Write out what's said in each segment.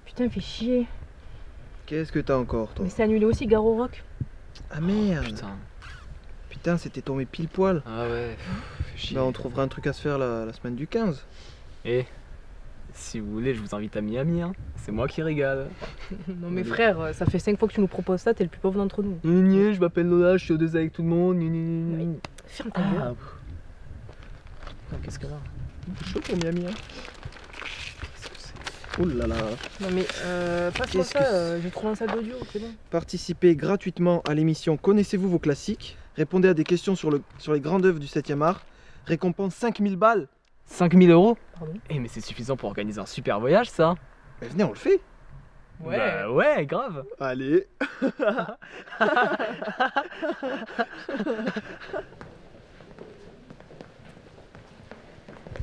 Putain, fais chier. Qu'est-ce que t'as encore, toi? Mais c'est annulé aussi, Garo Rock. Ah merde! Putain. Putain, c'était tombé pile poil. Ah ouais, fais chier. Bah, on trouvera un truc à se faire la semaine du 15. Et si vous voulez, je vous invite à Miami, hein. C'est moi qui régale. Non mais frère, ça fait 5 fois que tu nous proposes ça, t'es le plus pauvre d'entre nous. Je m'appelle Lola, je suis au 2 avec tout le monde. Ferme ta gueule. Qu'est-ce que là? Chaud pour Miami, hein. Oh là là. Non mais passe-moi Qu'est-ce ça, que j'ai trouvé un sac d'audio, c'est bon. Participez gratuitement à l'émission Connaissez-vous vos classiques? Répondez à des questions sur les grandes œuvres du 7e art. Récompense 5000 balles. 5000 euros? Pardon. Eh mais c'est suffisant pour organiser un super voyage ça. Bah, venez, on le fait. Ouais. Bah ouais, grave. Allez.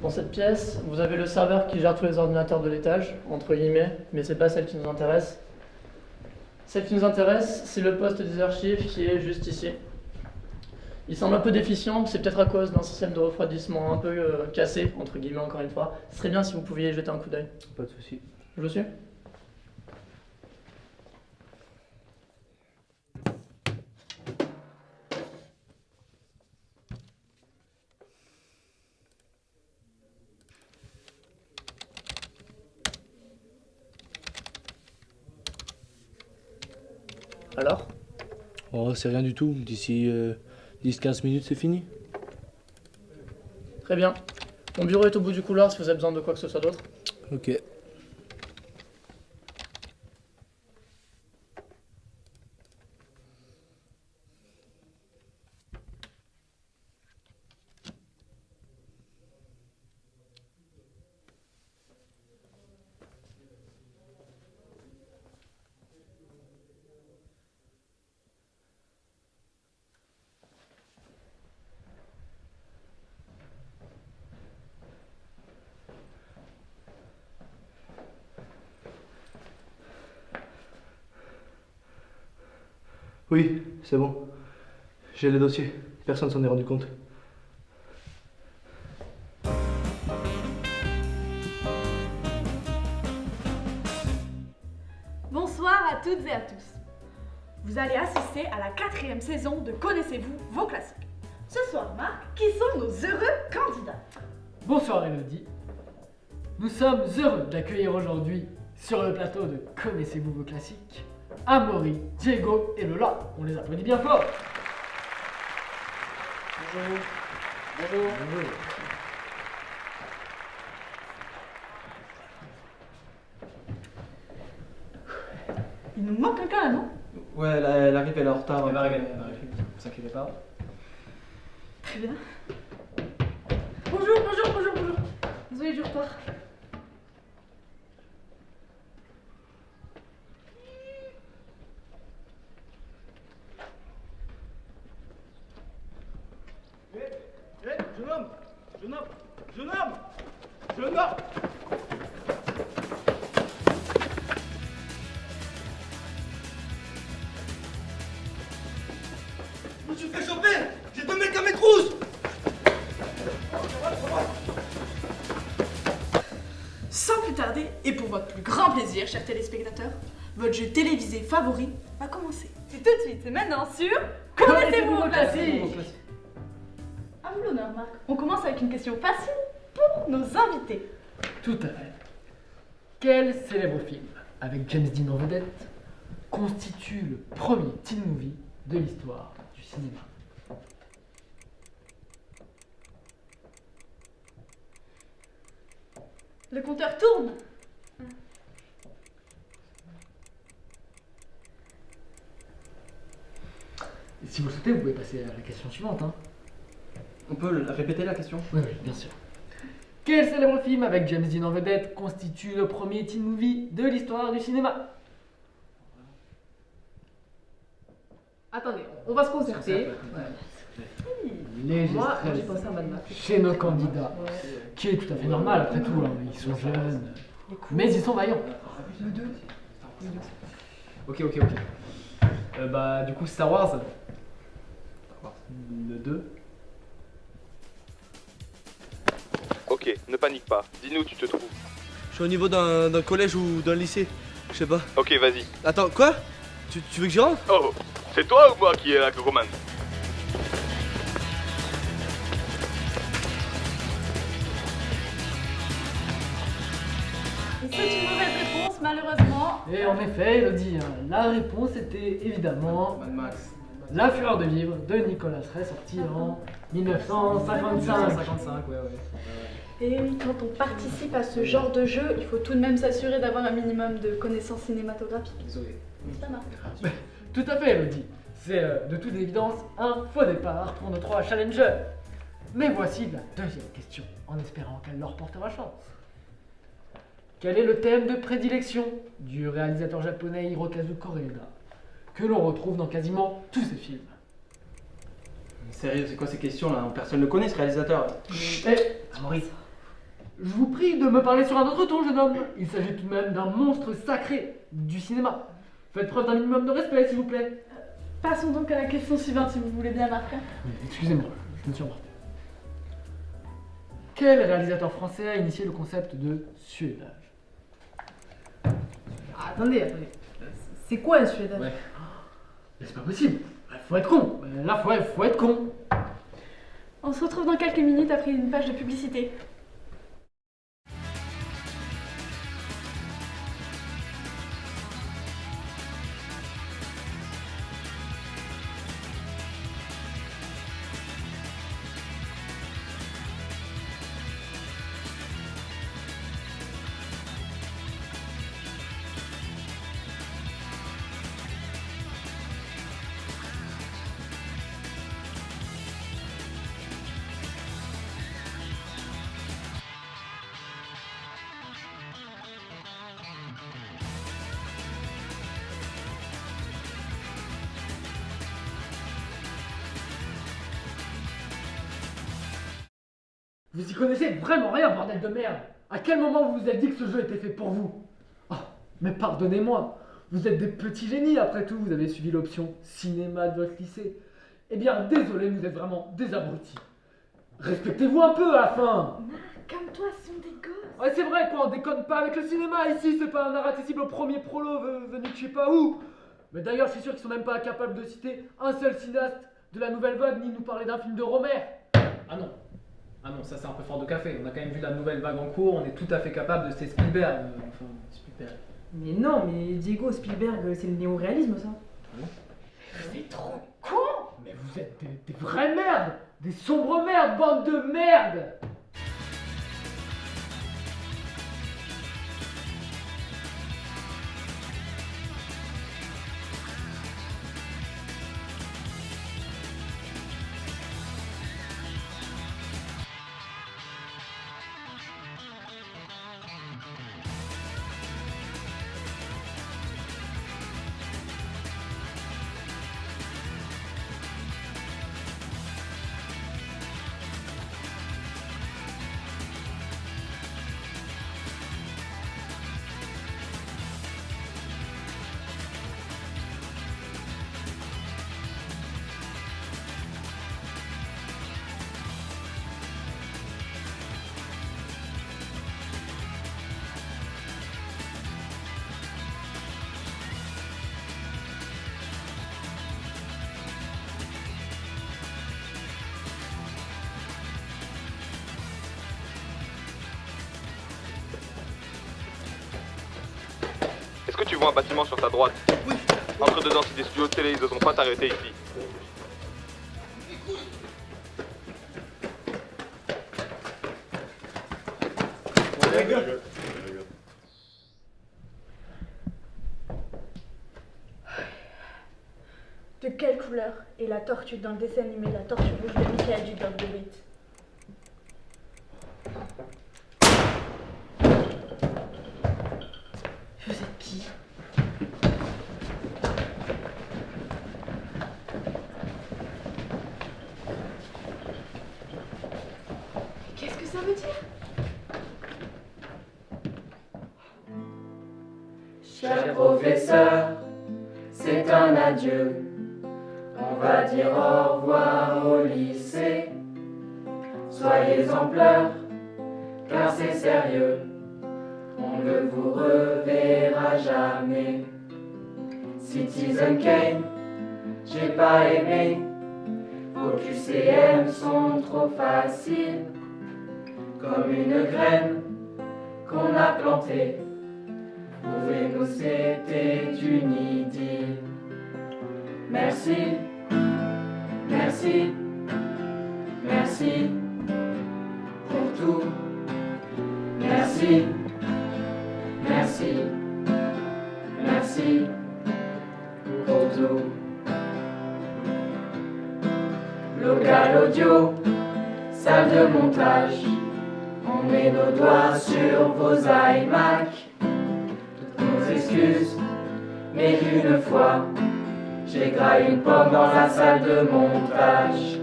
Dans cette pièce, vous avez le serveur qui gère tous les ordinateurs de l'étage, entre guillemets, mais c'est pas celle qui nous intéresse. Celle qui nous intéresse, c'est le poste des archives qui est juste ici. Il semble un peu déficient, c'est peut-être à cause d'un système de refroidissement un peu cassé, entre guillemets encore une fois. Ce serait bien si vous pouviez y jeter un coup d'œil. Pas de soucis. Je vous suis? Alors? Oh, c'est rien du tout. D'ici 10-15 minutes, c'est fini. Très bien. Mon bureau est au bout du couloir si vous avez besoin de quoi que ce soit d'autre. Ok. Oui, c'est bon. J'ai le dossier. Personne s'en est rendu compte. Bonsoir à toutes et à tous. Vous allez assister à la 4e saison de Connaissez-vous vos classiques. Ce soir, Marc, qui sont nos heureux candidats? Bonsoir Elodie. Nous sommes heureux d'accueillir aujourd'hui sur le plateau de Connaissez-vous vos classiques Amaury, Diego et Lola. On les applaudit bien fort. Bonjour. Bonjour. Bonjour. Il nous manque quelqu'un là, non? Ouais, elle arrive, elle est en retard. Elle va arriver, ne vous inquiétez pas. Très bien. Bonjour. Désolée du retard. Jeune homme. Je me suis fait choper. J'ai 2 mecs à mes trousses. Sans plus tarder, et pour votre plus grand plaisir, chers téléspectateurs, votre jeu télévisé favori va commencer. C'est tout de suite, c'est maintenant sur Connaissez-vous vos classiques? À vous l'honneur, Marc. On commence avec une question facile pour nos invités. Tout à fait. Quel célèbre film, avec James Dean en vedette, constitue le premier teen movie de l'histoire du cinéma? Le compteur tourne. Et si vous le souhaitez, vous pouvez passer à la question suivante. Hein. On peut répéter la question? Oui, bien sûr. Quel célèbre film avec James Dean en vedette constitue le premier teen movie de l'histoire du cinéma? Attendez, on va se concerter. Léger Moi, stress j'ai pensé à Mad Max. chez nos candidats, qui est tout à fait normal après tout. Hein. Ils sont jeunes, mais ils sont vaillants. Ok. Bah du coup Star Wars. Le 2. Ok, ne panique pas. Dis-nous où tu te trouves. Je suis au niveau d'un collège ou d'un lycée. Je sais pas. Ok, vas-y. Attends, quoi? Tu veux que j'y rentre? Oh, c'est toi ou moi qui est là qui commande? C'est une mauvaise réponse, malheureusement. Et en effet, Elodie, la réponse était évidemment Mad Max. La fureur de vivre de Nicolas Ray, sorti en 1955. 155, ouais. Et oui, quand on participe à ce genre de jeu, il faut tout de même s'assurer d'avoir un minimum de connaissances cinématographiques. Désolé. Ça marche. Tout à fait, Elodie. C'est de toute évidence un faux départ pour nos 3 challengers. Mais voici la deuxième question, en espérant qu'elle leur portera chance. Quel est le thème de prédilection du réalisateur japonais Hirokazu Koreeda, que l'on retrouve dans quasiment tous ses films? Sérieux, c'est quoi ces questions là? Personne ne le connaît ce réalisateur. Maurice, je vous prie de me parler sur un autre ton, jeune homme. Il s'agit tout de même d'un monstre sacré du cinéma. Faites preuve d'un minimum de respect, s'il vous plaît. Passons donc à la question suivante, si vous voulez bien, Marc. Excusez-moi, je me suis emporté. Quel réalisateur français a initié le concept de suédage? Attendez. C'est quoi un suédage? Ouais. Mais c'est pas possible. Faut être con. Là, faut être con. On se retrouve dans quelques minutes après une page de publicité. Vous y connaissez vraiment rien, bordel de merde. À quel moment vous vous êtes dit que ce jeu était fait pour vous? Oh, mais pardonnez-moi, vous êtes des petits génies après tout, vous avez suivi l'option cinéma de votre lycée. Eh bien, désolé, vous êtes vraiment des abrutis. Respectez-vous un peu à la fin. Calme-toi, ce sont des gosses. Ouais, c'est vrai quoi, on déconne pas avec le cinéma ici, c'est pas un art accessible au premier prolo venu de je sais pas où. Mais d'ailleurs, je suis sûr qu'ils sont même pas capables de citer un seul cinéaste de la nouvelle vague ni nous parler d'un film de Romer. Ah non. Ah non, ça c'est un peu fort de café. On a quand même vu la nouvelle vague en cours, on est tout à fait capable de citer Spielberg. Enfin, Spielberg. Mais non, mais Diego, Spielberg, c'est le néo-réalisme, ça. Vous êtes trop cons. Mais vous êtes des vraies merdes, des sombres merdes, bande de merde. Est-ce que tu vois un bâtiment sur ta droite? Oui. Entre dedans, c'est des studios de télé, ils n'oseront pas t'arrêter ici. De quelle couleur est la tortue dans le dessin animé La Tortue Rouge de Michael Dudok de Witt? Vous êtes qui? Qu'est-ce que ça veut dire? Cher professeur, c'est un adieu. On va dire au revoir au lycée. Soyez en pleurs, car c'est sérieux. on ne vous reverra jamais. Citizen Kane, j'ai pas aimé, vos QCM sont trop faciles, comme une graine qu'on a plantée. Prouvez-nous c'était une idylle. Merci, merci, merci pour tout. Merci, merci, merci pour tout. Local audio, salle de montage, on met nos doigts sur vos iMac. Toutes nos excuses, mais une fois, j'ai graillé une pomme dans la salle de montage.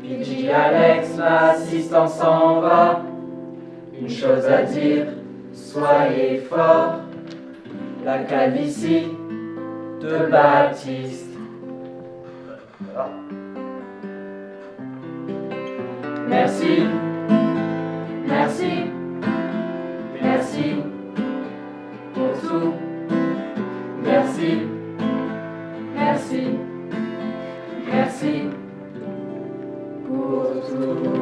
PJ Alex, l'assistant s'en va. Une chose à dire, soyez forts. La calvitie de Baptiste. Merci, merci, merci pour tout. Merci, merci, merci pour tout.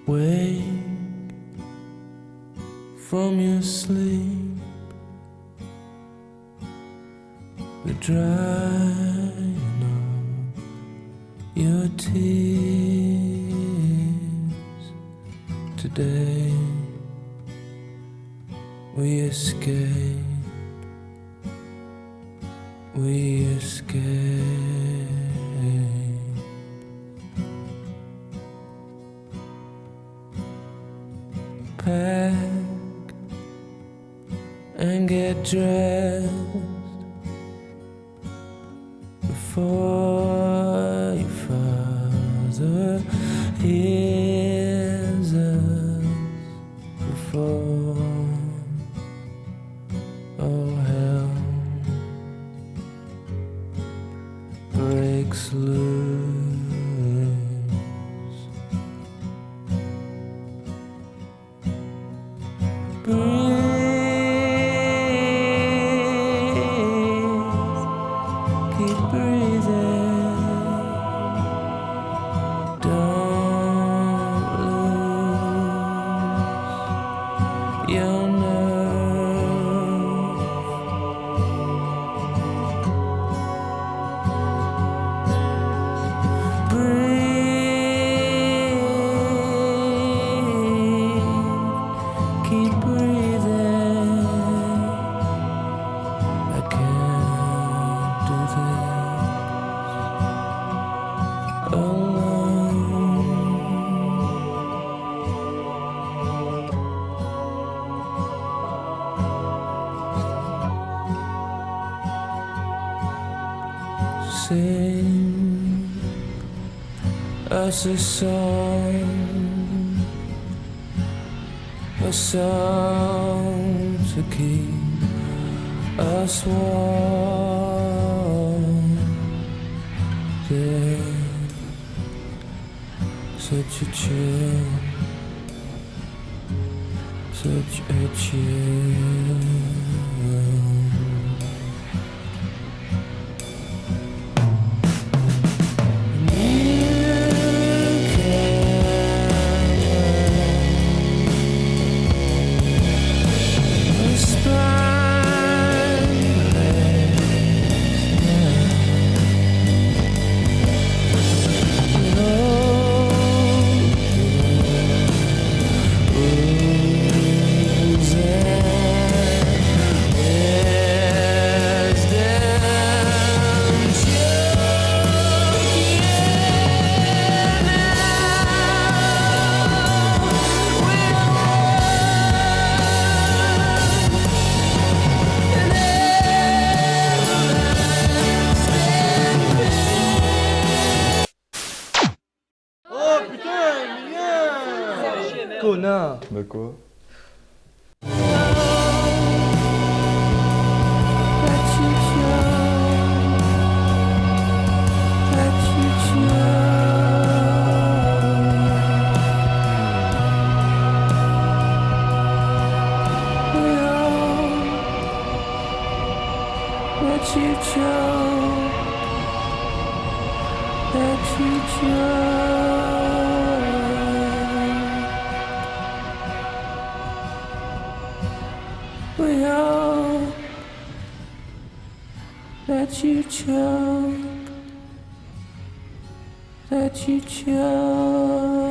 Wake from your sleep, the drying of your tears. Today we escape, we escape. Pack and get dressed before your father hears us, before all hell breaks loose. Sing us a song to keep us warm. There's such a chill, such a chill. connard. Bah quoi? Let you choke, let you choke.